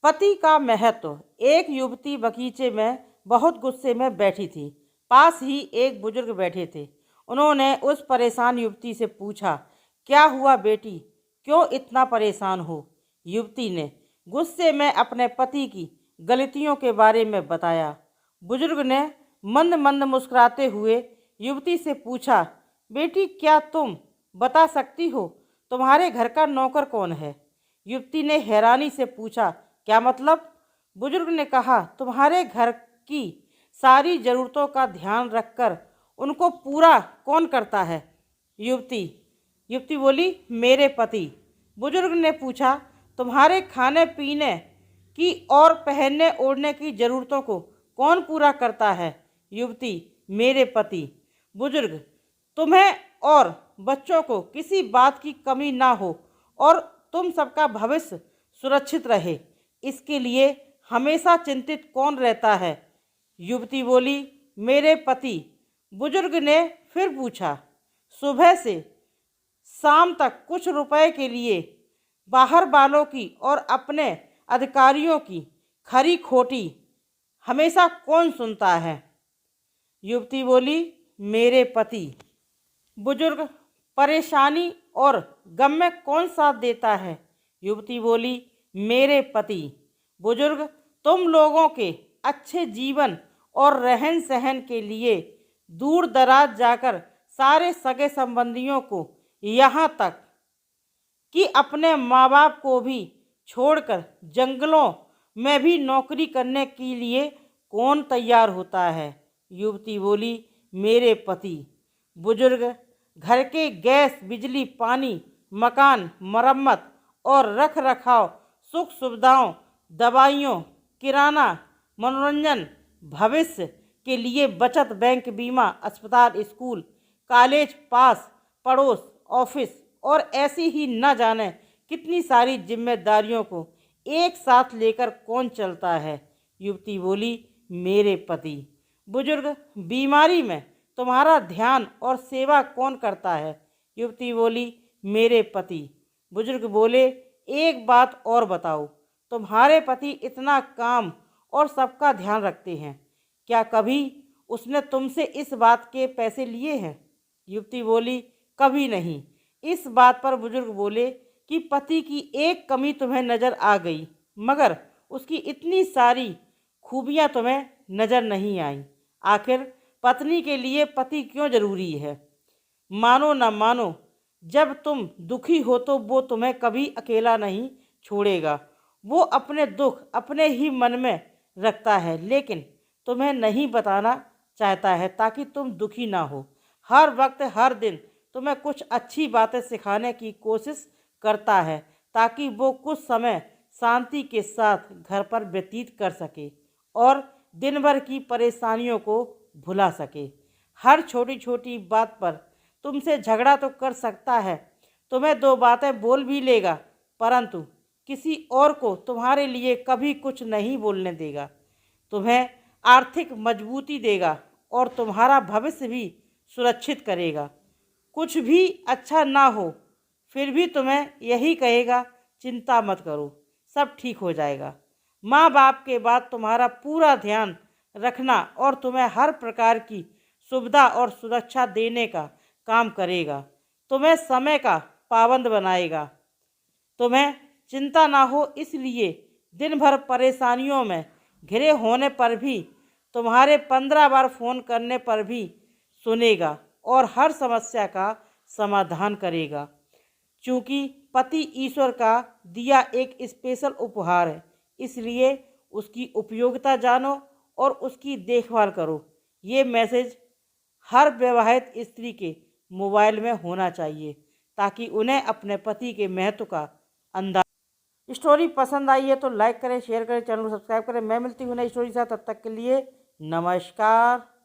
पति का महत्व। एक युवती बगीचे में बहुत गुस्से में बैठी थी। पास ही एक बुजुर्ग बैठे थे। उन्होंने उस परेशान युवती से पूछा, क्या हुआ बेटी, क्यों इतना परेशान हो? युवती ने गुस्से में अपने पति की गलतियों के बारे में बताया। बुजुर्ग ने मंद मंद मुस्कुराते हुए युवती से पूछा, बेटी क्या तुम बता सकती हो तुम्हारे घर का नौकर कौन है? युवती ने हैरानी से पूछा, क्या मतलब? बुजुर्ग ने कहा, तुम्हारे घर की सारी ज़रूरतों का ध्यान रखकर उनको पूरा कौन करता है? युवती युवती बोली, मेरे पति। बुजुर्ग ने पूछा, तुम्हारे खाने पीने की और पहनने ओढ़ने की ज़रूरतों को कौन पूरा करता है? युवती, मेरे पति। बुजुर्ग, तुम्हें और बच्चों को किसी बात की कमी ना हो और तुम सबका भविष्य सुरक्षित रहे, इसके लिए हमेशा चिंतित कौन रहता है? युवती बोली, मेरे पति। बुजुर्ग ने फिर पूछा, सुबह से शाम तक कुछ रुपए के लिए बाहर वालों की और अपने अधिकारियों की खरी खोटी हमेशा कौन सुनता है? युवती बोली, मेरे पति। बुजुर्ग, परेशानी और गम में कौन साथ देता है? युवती बोली, मेरे पति। बुजुर्ग, तुम लोगों के अच्छे जीवन और रहन सहन के लिए दूर दराज जाकर सारे सगे संबंधियों को यहाँ तक कि अपने माँ बाप को भी छोड़कर जंगलों में भी नौकरी करने के लिए कौन तैयार होता है? युवती बोली, मेरे पति। बुजुर्ग, घर के गैस बिजली पानी मकान मरम्मत और रख रखाव सुख सुविधाओं दवाइयों किराना मनोरंजन भविष्य के लिए बचत बैंक बीमा अस्पताल स्कूल कॉलेज पास पड़ोस ऑफिस और ऐसी ही न जाने कितनी सारी जिम्मेदारियों को एक साथ लेकर कौन चलता है? युवती बोली, मेरे पति। बुजुर्ग, बीमारी में तुम्हारा ध्यान और सेवा कौन करता है? युवती बोली, मेरे पति। बुजुर्ग बोले, एक बात और बताओ, तुम्हारे पति इतना काम और सबका ध्यान रखते हैं, क्या कभी उसने तुमसे इस बात के पैसे लिए हैं? युवती बोली, कभी नहीं। इस बात पर बुजुर्ग बोले कि पति की एक कमी तुम्हें नज़र आ गई, मगर उसकी इतनी सारी खूबियाँ तुम्हें नज़र नहीं आई। आखिर पत्नी के लिए पति क्यों ज़रूरी है? मानो न मानो, जब तुम दुखी हो तो वो तुम्हें कभी अकेला नहीं छोड़ेगा। वो अपने दुख अपने ही मन में रखता है, लेकिन तुम्हें नहीं बताना चाहता है ताकि तुम दुखी ना हो। हर वक्त हर दिन तुम्हें कुछ अच्छी बातें सिखाने की कोशिश करता है ताकि वो कुछ समय शांति के साथ घर पर व्यतीत कर सके और दिन भर की परेशानियों को भुला सके। हर छोटी छोटी बात पर तुमसे झगड़ा तो कर सकता है, तुम्हें दो बातें बोल भी लेगा, परंतु किसी और को तुम्हारे लिए कभी कुछ नहीं बोलने देगा। तुम्हें आर्थिक मजबूती देगा और तुम्हारा भविष्य भी सुरक्षित करेगा। कुछ भी अच्छा ना हो फिर भी तुम्हें यही कहेगा, चिंता मत करो, सब ठीक हो जाएगा। माँ बाप के बाद तुम्हारा पूरा ध्यान रखना और तुम्हें हर प्रकार की सुविधा और सुरक्षा देने का काम करेगा। तुम्हें समय का पाबंद बनाएगा। तुम्हें चिंता ना हो इसलिए दिन भर परेशानियों में घिरे होने पर भी तुम्हारे 15 बार फ़ोन करने पर भी सुनेगा और हर समस्या का समाधान करेगा। चूँकि पति ईश्वर का दिया एक स्पेशल उपहार है, इसलिए उसकी उपयोगिता जानो और उसकी देखभाल करो। ये मैसेज हर विवाहित स्त्री के मोबाइल में होना चाहिए ताकि उन्हें अपने पति के महत्व का अंदाज। स्टोरी पसंद आई है तो लाइक करें, शेयर करें, चैनल को सब्सक्राइब करें। मैं मिलती हूँ नई स्टोरी के साथ, तब तक के लिए नमस्कार।